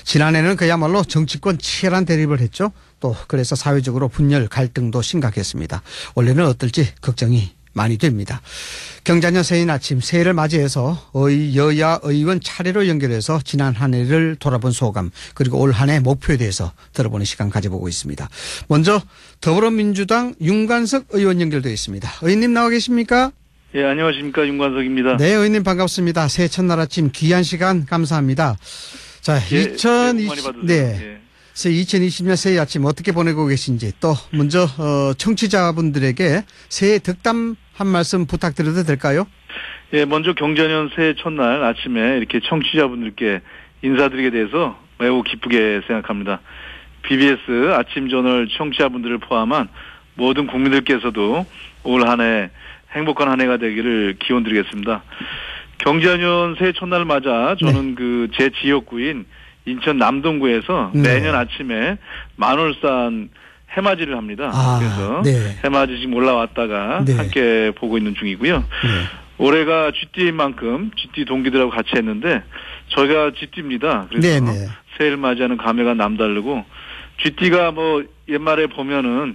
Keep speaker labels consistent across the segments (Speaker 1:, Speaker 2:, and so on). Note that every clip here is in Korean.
Speaker 1: 지난해는 그야말로 정치권 치열한 대립을 했죠. 또 그래서 사회적으로 분열 갈등도 심각했습니다. 원래는 어떨지 걱정이 많이 됩니다. 경자년 새해인 아침 새해를 맞이해서 여야 의원 차례로 연결해서 지난 한 해를 돌아본 소감 그리고 올 한 해 목표에 대해서 들어보는 시간 가져보고 있습니다. 먼저 더불어민주당 윤관석 의원 연결되어 있습니다. 의원님 나와 계십니까?
Speaker 2: 예, 안녕하십니까. 윤관석입니다.
Speaker 1: 네, 의원님 반갑습니다. 새해 첫날 아침 귀한 시간 감사합니다. 자,
Speaker 2: 예, 많이 받으세요.
Speaker 1: 네. 2020년 새해 아침 어떻게 보내고 계신지 또 먼저 청취자분들에게 새해 덕담 한 말씀 부탁드려도 될까요?
Speaker 2: 예, 먼저 경자년 새해 첫날 아침에 이렇게 청취자분들께 인사드리게 돼서 매우 기쁘게 생각합니다. BBS 아침 저널 청취자분들을 포함한 모든 국민들께서도 올 한 해 행복한 한 해가 되기를 기원드리겠습니다. 경자년 새해 첫날 맞아 저는 제 지역구인 인천 남동구에서 매년 아침에 만월산 해맞이를 합니다. 그래서 해맞이 지금 올라왔다가 함께 보고 있는 중이고요. 올해가 쥐띠인 만큼 쥐띠 동기들하고 같이 했는데 저희가 쥐띠입니다. 그래서 새해를 맞이하는 감회가 남다르고 쥐띠가 옛말에 보면은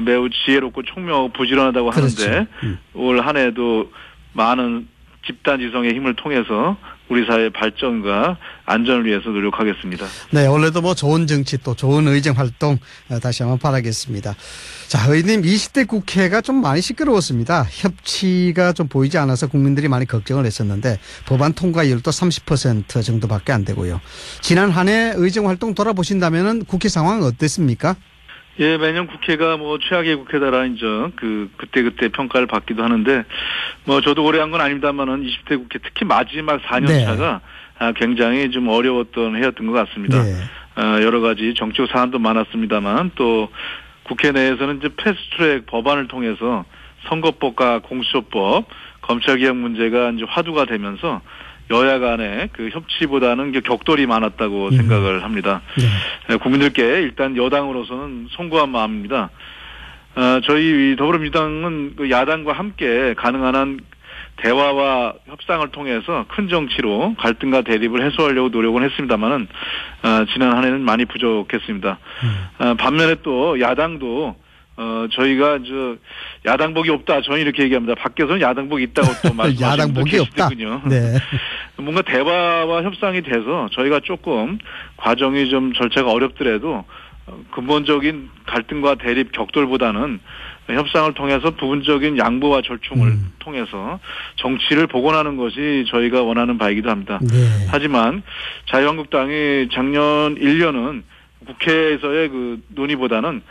Speaker 2: 매우 지혜롭고 총명하고 부지런하다고 하는데 올 한 해도 많은 집단 지성의 힘을 통해서 우리 사회의 발전과 안전을 위해서 노력하겠습니다. 네,
Speaker 1: 올해도 좋은 정치 또 좋은 의정 활동 다시 한번 바라겠습니다. 자, 의원님 20대 국회가 좀 많이 시끄러웠습니다. 협치가 좀 보이지 않아서 국민들이 많이 걱정을 했었는데 법안 통과율도 30% 정도밖에 안 되고요. 지난 한 해 의정 활동 돌아보신다면은 국회 상황은 어땠습니까?
Speaker 2: 예, 매년 국회가 최악의 국회다라는 그때 평가를 받기도 하는데, 저도 오래 한 건 아닙니다만은 20대 국회 특히 마지막 4년차가 굉장히 좀 어려웠던 해였던 것 같습니다. 여러 가지 정치적 사안도 많았습니다만 또 국회 내에서는 이제 패스트트랙 법안을 통해서 선거법과 공수처법, 검찰개혁 문제가 이제 화두가 되면서 여야 간의 협치보다는 격돌이 많았다고 생각을 합니다. 국민들께 일단 여당으로서는 송구한 마음입니다. 저희 더불어민주당은 야당과 함께 가능한 한 대화와 협상을 통해서 큰 정치로 갈등과 대립을 해소하려고 노력은 했습니다만은 지난 한 해는 많이 부족했습니다. 반면에 또 야당도 저희가 야당복이 없다. 저는 이렇게 얘기합니다. 밖에서는 야당복이 있다고 또 말씀하시는
Speaker 1: 야당복이 없다.
Speaker 2: 네. 뭔가 대화와 협상이 돼서 저희가 조금 과정이 좀 절차가 어렵더라도 근본적인 갈등과 대립 격돌보다는 협상을 통해서 부분적인 양보와 절충을 통해서 정치를 복원하는 것이 저희가 원하는 바이기도 합니다. 하지만 자유한국당이 작년 1년은 국회에서의 논의보다는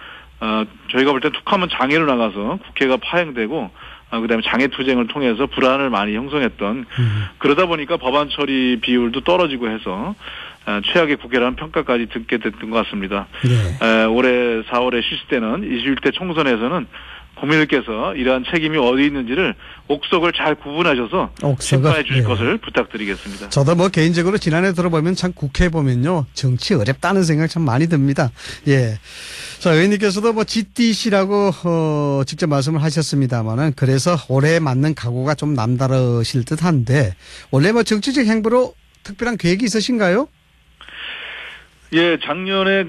Speaker 2: 저희가 볼 때 툭하면 장애로 나가서 국회가 파행되고 그다음에 장애투쟁을 통해서 불안을 많이 형성했던 그러다 보니까 법안 처리 비율도 떨어지고 해서 최악의 국회라는 평가까지 듣게 됐던 것 같습니다. 올해 4월에 실시되는 21대 총선에서는 국민들께서 이러한 책임이 어디 있는지를 옥석을 잘 구분하셔서 심판해 주실 것을 부탁드리겠습니다.
Speaker 1: 저도 개인적으로 지난해 들어보면 참 국회 보면요 정치 어렵다는 생각 참 많이 듭니다. 예. 자, 의원님께서도 GTC라고 직접 말씀을 하셨습니다만은 그래서 올해 맞는 각오가 좀 남다르실 듯한데 원래 정치적 행보로 특별한 계획이 있으신가요?
Speaker 2: 예, 작년에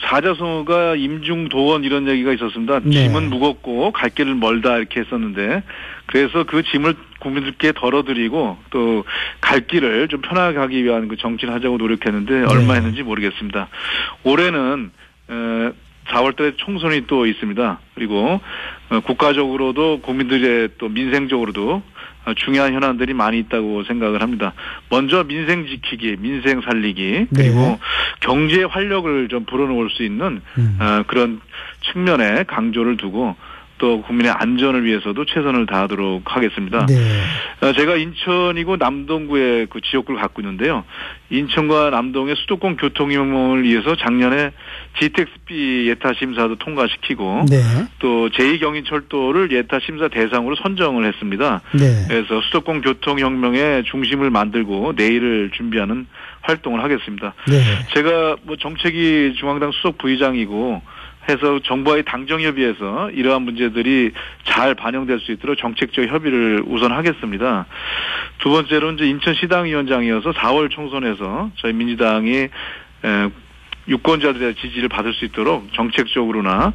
Speaker 2: 사자성어가 임중도원 이런 얘기가 있었습니다. 짐은 무겁고 갈 길은 멀다 이렇게 했었는데 그래서 그 짐을 국민들께 덜어드리고 또 갈 길을 좀 편하게 하기 위한 정치를 하자고 노력했는데 얼마 했는지 모르겠습니다. 올해는 4월달에 총선이 또 있습니다. 그리고 국가적으로도 국민들의 또 민생적으로도 중요한 현안들이 많이 있다고 생각을 합니다. 먼저 민생 지키기, 민생 살리기, 그리고 경제의 활력을 좀 불어넣을 수 있는 그런 측면에 강조를 두고 또 국민의 안전을 위해서도 최선을 다하도록 하겠습니다. 제가 인천이고 남동구의 지역구를 갖고 있는데요. 인천과 남동의 수도권 교통이용을 위해서 작년에 GTX-B 예타 심사도 통과시키고 또 제2경인철도를 예타 심사 대상으로 선정을 했습니다. 그래서 수도권 교통혁명의 중심을 만들고 내일을 준비하는 활동을 하겠습니다. 제가 정책위 중앙당 수석 부의장이고 해서 정부와의 당정협의에서 이러한 문제들이 잘 반영될 수 있도록 정책적 협의를 우선 하겠습니다. 두 번째로는 이제 인천시당위원장이어서 4월 총선에서 저희 민주당이 유권자들의 지지를 받을 수 있도록 정책적으로나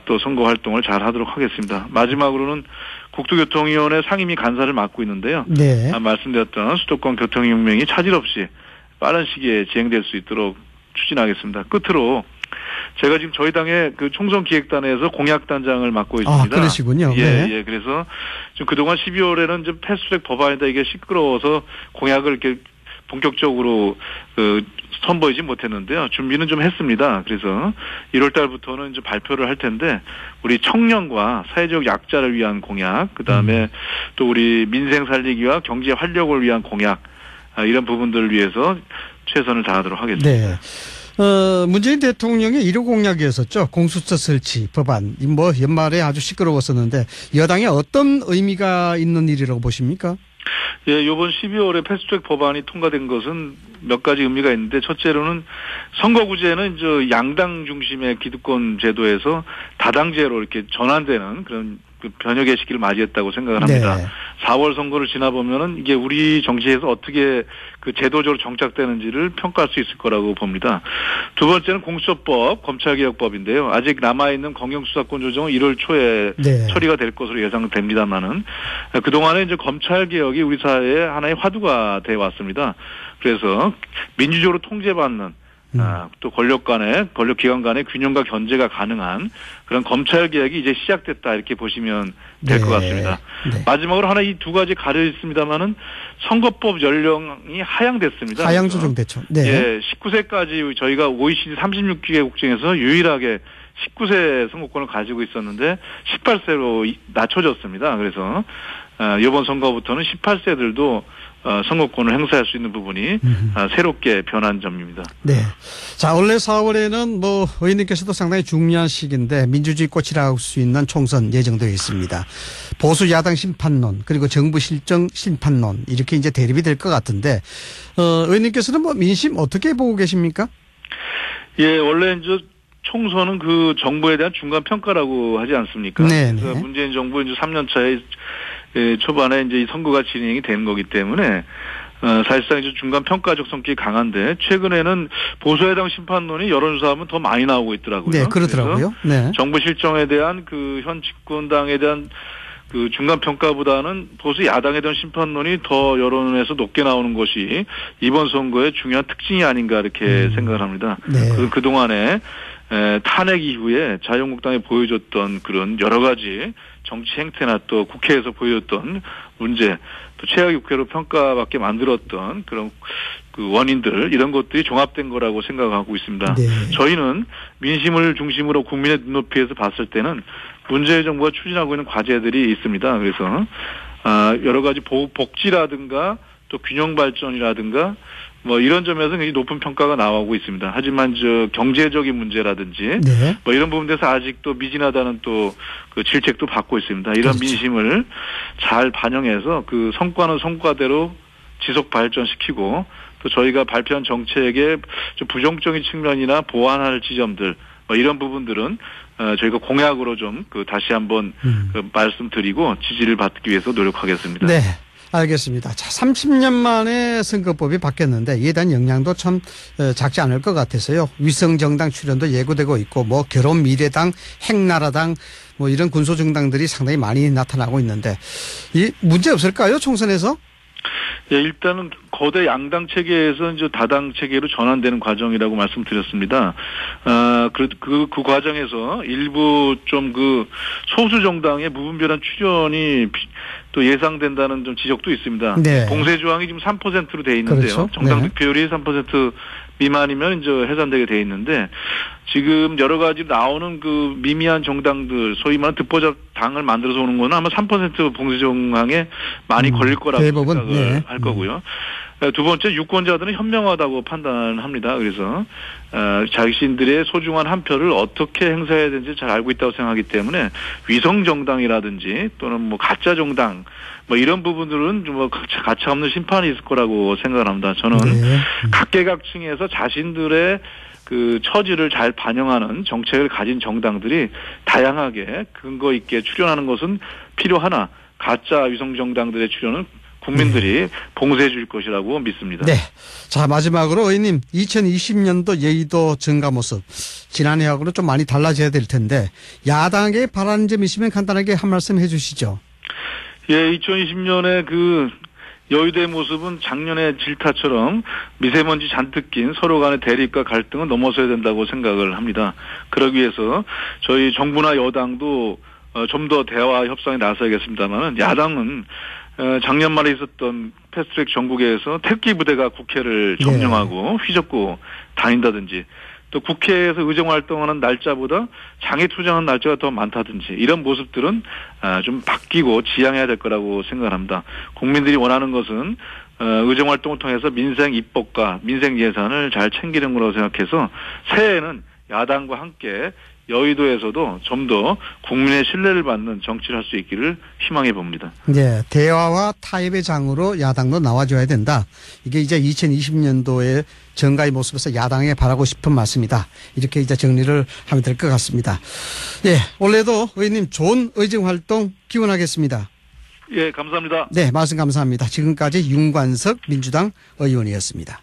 Speaker 2: 또 선거 활동을 잘 하도록 하겠습니다. 마지막으로는 국토교통위원회 상임위 간사를 맡고 있는데요.
Speaker 1: 네.
Speaker 2: 말씀드렸던 수도권 교통혁명이 차질 없이 빠른 시기에 진행될 수 있도록 추진하겠습니다. 끝으로 제가 지금 저희 당의 그 총선 기획단에서 공약단장을 맡고 있습니다.
Speaker 1: 그러시군요.
Speaker 2: 예. 그래서 좀 그동안 12월에는 좀 패스트트랙 법안이다 이게 시끄러워서 공약을 이렇게 본격적으로 선보이지 못했는데요. 준비는 좀 했습니다. 그래서 1월 달부터는 이제 발표를 할 텐데 우리 청년과 사회적 약자를 위한 공약, 그다음에 또 우리 민생 살리기와 경제 활력을 위한 공약 이런 부분들을 위해서 최선을 다하도록 하겠습니다.
Speaker 1: 네. 문재인 대통령의 1호 공약이었었죠. 공수처 설치 법안. 연말에 아주 시끄러웠었는데 여당에 어떤 의미가 있는 일이라고 보십니까?
Speaker 2: 예, 이번 12월에 패스트트랙 법안이 통과된 것은 몇 가지 의미가 있는데 첫째로는 선거구제는 이제 양당 중심의 기득권 제도에서 다당제로 이렇게 전환되는 그런 변혁의 시기를 맞이했다고 생각을 합니다.
Speaker 1: 네.
Speaker 2: 4월 선거를 지나보면은 이게 우리 정치에서 어떻게 그 제도적으로 정착되는지를 평가할 수 있을 거라고 봅니다. 두 번째는 공수처법, 검찰개혁법인데요. 아직 남아있는 검경수사권 조정은 1월 초에 처리가 될 것으로 예상됩니다만은 그동안에 이제 검찰개혁이 우리 사회의 하나의 화두가 되어 왔습니다. 그래서 민주적으로 통제받는 또 권력기관 간의 균형과 견제가 가능한 그런 검찰 개혁이 이제 시작됐다 이렇게 보시면 될 것 같습니다. 네. 마지막으로 하나 이 두 가지 가려 있습니다만은 선거법 연령이 하향됐습니다.
Speaker 1: 하향 조정됐죠. 네.
Speaker 2: 예, 19세까지 저희가 OECD 36개국 중에서 유일하게 19세 선거권을 가지고 있었는데 18세로 낮춰졌습니다. 그래서 이번 선거부터는 18세들도 선거권을 행사할 수 있는 부분이 새롭게 변한 점입니다.
Speaker 1: 네. 자, 원래 4월에는 의원님께서도 상당히 중요한 시기인데 민주주의 꽃이라고 할 수 있는 총선 예정되어 있습니다. 보수 야당 심판론 그리고 정부 실정 심판론 이렇게 이제 대립이 될 것 같은데 의원님께서는 민심 어떻게 보고 계십니까?
Speaker 2: 예, 원래 이제 총선은 그 정부에 대한 중간 평가라고 하지 않습니까?
Speaker 1: 네.
Speaker 2: 그래서 문재인 정부 이제 3년 차에 초반에 이제 이 선거가 진행이 되는 거기 때문에 사실상 이제 중간 평가적 성격이 강한데 최근에는 보수야당 심판론이 여론조사하면 더 많이 나오고 있더라고요.
Speaker 1: 네, 그렇더라고요. 네.
Speaker 2: 정부 실정에 대한 그 현 집권당에 대한 그 중간 평가보다는 보수 야당에 대한 심판론이 더 여론에서 높게 나오는 것이 이번 선거의 중요한 특징이 아닌가 이렇게 생각을 합니다.
Speaker 1: 네.
Speaker 2: 그동안에 탄핵 이후에 자유한국당이 보여줬던 그런 여러 가지 정치 행태나 또 국회에서 보여줬던 문제, 또 최악의 국회로 평가받게 만들었던 그런 그 원인들 이런 것들이 종합된 거라고 생각하고 있습니다.
Speaker 1: 네.
Speaker 2: 저희는 민심을 중심으로 국민의 눈높이에서 봤을 때는 문재인 정부가 추진하고 있는 과제들이 있습니다. 그래서 여러 가지 복지라든가 또 균형 발전이라든가 이런 점에서 굉장히 높은 평가가 나오고 있습니다. 하지만 경제적인 문제라든지 이런 부분에서 아직도 미진하다는 또 그 질책도 받고 있습니다. 이런 그렇죠. 민심을 잘 반영해서 그 성과는 성과대로 지속 발전시키고 또 저희가 발표한 정책의 좀 부정적인 측면이나 보완할 지점들 이런 부분들은 저희가 공약으로 좀 다시 한번 말씀드리고 지지를 받기 위해서 노력하겠습니다.
Speaker 1: 네. 알겠습니다. 자, 30년 만에 선거법이 바뀌었는데 이에 대한 영향도 참 작지 않을 것 같아서요. 위성정당 출연도 예고되고 있고 결혼미래당, 핵나라당 이런 군소정당들이 상당히 많이 나타나고 있는데 이 문제 없을까요? 총선에서?
Speaker 2: 예, 일단은 거대 양당 체계에서 이제 다당 체계로 전환되는 과정이라고 말씀드렸습니다. 그 과정에서 일부 좀 그 소수 정당의 무분별한 출연이 또 예상된다는 좀 지적도 있습니다. 네. 공세 조항이 지금 3%로 돼 있는데요.
Speaker 1: 그렇죠.
Speaker 2: 정당 득표율이 3% 미만이면 이제 해산되게 돼 있는데 지금 여러 가지 나오는 그 미미한 정당들 소위 말하는 득보잡 당을 만들어서 오는 거는 아마 3% 봉쇄 조항에 많이 걸릴 거라고
Speaker 1: 대부분,
Speaker 2: 생각을 할 거고요. 두 번째 유권자들은 현명하다고 판단합니다. 그래서 자신들의 소중한 한 표를 어떻게 행사해야 되는지 잘 알고 있다고 생각하기 때문에 위성 정당이라든지 또는 가짜 정당 이런 부분들은 좀 가차 없는 심판이 있을 거라고 생각을 합니다. 저는 각계각층에서 자신들의 그 처지를 잘 반영하는 정책을 가진 정당들이 다양하게 근거 있게 출연하는 것은 필요하나 가짜 위성 정당들의 출연은 국민들이 봉쇄해 줄 것이라고 믿습니다.
Speaker 1: 네. 자, 마지막으로 의원님 2020년도 여의도 정가 모습 지난해하고는 좀 많이 달라져야 될 텐데 야당에 바라는 점 있으면 간단하게 한 말씀 해 주시죠.
Speaker 2: 예, 2020년에 그 여의도의 모습은 작년의 질타처럼 미세먼지 잔뜩 낀 서로 간의 대립과 갈등은 넘어서야 된다고 생각을 합니다. 그러기 위해서 저희 정부나 여당도 좀 더 대화 협상에 나서야겠습니다만 야당은 작년 말에 있었던 패스트트랙 전국에서 특기 부대가 국회를 점령하고 휘젓고 다닌다든지 또 국회에서 의정 활동하는 날짜보다 장애 투쟁하는 날짜가 더 많다든지 이런 모습들은 좀 바뀌고 지양해야 될 거라고 생각합니다. 국민들이 원하는 것은 의정 활동을 통해서 민생 입법과 민생 예산을 잘 챙기는 거라고 생각해서 새해에는 야당과 함께 여의도에서도 좀 더 국민의 신뢰를 받는 정치를 할 수 있기를 희망해 봅니다.
Speaker 1: 네, 대화와 타협의 장으로 야당도 나와줘야 된다. 이게 이제 2020년도의 정가의 모습에서 야당에 바라고 싶은 말씀이다. 이렇게 이제 정리를 하면 될 것 같습니다. 네, 올해도 의원님 좋은 의정 활동 기원하겠습니다.
Speaker 2: 예, 감사합니다.
Speaker 1: 네, 말씀 감사합니다. 지금까지 윤관석 민주당 의원이었습니다.